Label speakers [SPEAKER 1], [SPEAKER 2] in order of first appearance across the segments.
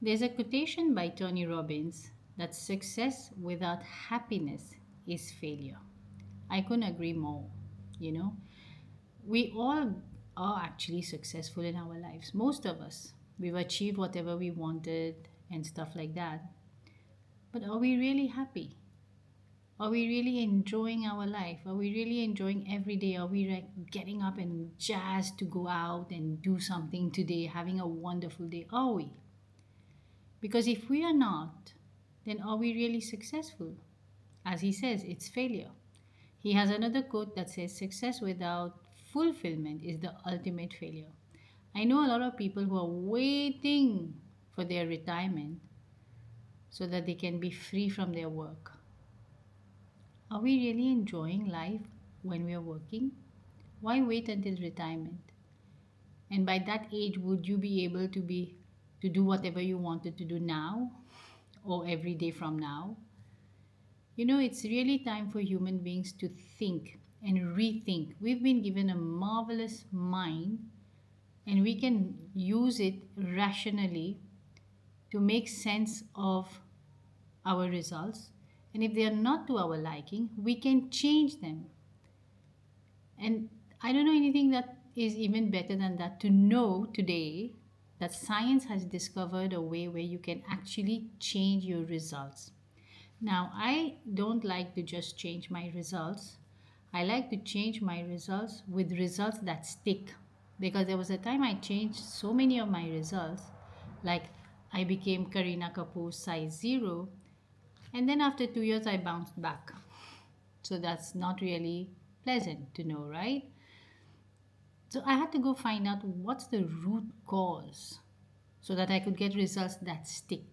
[SPEAKER 1] There's a quotation by Tony Robbins that success without happiness is failure. I couldn't agree more. You know, we all are actually successful in our lives. Most of us. We've achieved whatever we wanted and stuff like that. But are we really happy? Are we really enjoying our life? Are we really enjoying every day? Are we like getting up and jazzed to go out and do something today, having a wonderful day? Are we? Because if we are not, then are we really successful? As he says, it's failure. He has another quote that says, success without fulfillment is the ultimate failure. I know a lot of people who are waiting for their retirement so that they can be free from their work. Are we really enjoying life when we are working? Why wait until retirement? And by that age, would you be able to do whatever you wanted to do now or every day from now? You know, it's really time for human beings to think and rethink. We've been given a marvelous mind and we can use it rationally to make sense of our results. And if they are not to our liking, we can change them. And I don't know anything that is even better than that, to know today that science has discovered a way where you can actually change your results. Now, I don't like to just change my results. I like to change my results with results that stick. Because there was a time I changed so many of my results, like I became Karina Kapoor size 0, and then after 2 years I bounced back. So that's not really pleasant to know, right? So I had to go find out what's the root cause so that I could get results that stick.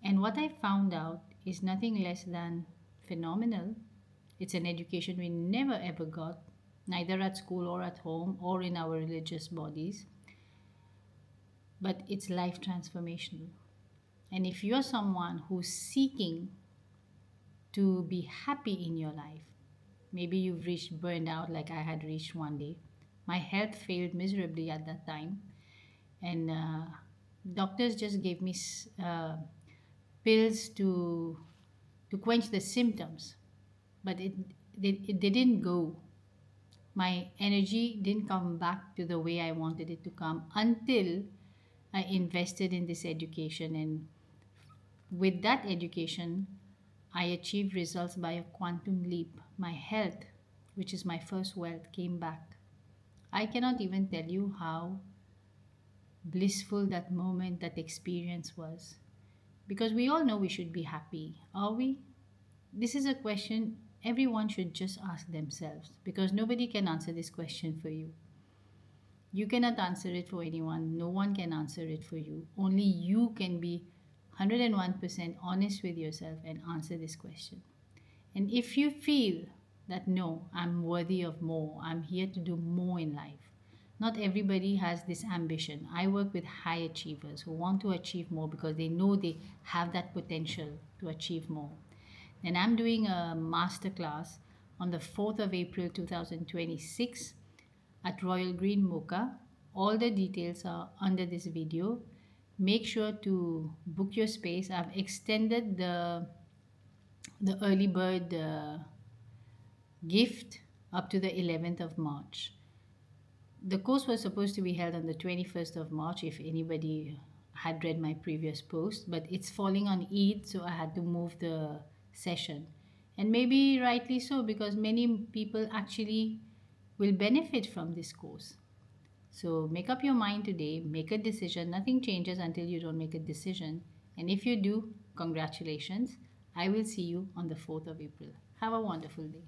[SPEAKER 1] And what I found out is nothing less than phenomenal. It's an education we never ever got, neither at school or at home or in our religious bodies, but it's life transformational. And if you're someone who's seeking to be happy in your life, maybe you've reached burned out like I had reached one day. My health failed miserably at that time, and doctors just gave me pills to quench the symptoms, but they didn't go. My energy didn't come back to the way I wanted it to come until I invested in this education. And with that education, I achieved results by a quantum leap. My health, which is my first wealth, came back. I cannot even tell you how blissful that moment, that experience was. Because we all know we should be happy. Are we? This is a question everyone should just ask themselves because nobody can answer this question for you. You cannot answer it for anyone. No one can answer it for you. Only you can be 101% honest with yourself and answer this question. And if you feel that no, I'm worthy of more, I'm here to do more in life. Not everybody has this ambition. I work with high achievers who want to achieve more because they know they have that potential to achieve more. And I'm doing a master class on the 4th of April 2026 at Royal Green Mocha. All the details are under this video. Make sure to book your space. I've extended the early bird gift up to the 11th of March. The course was supposed to be held on the 21st of March if anybody had read my previous post, but it's falling on Eid, so I had to move the session. And maybe rightly so because many people actually will benefit from this course. So make up your mind today, make a decision. Nothing changes until you don't make a decision. And if you do, congratulations. I will see you on the 4th of April. Have a wonderful day.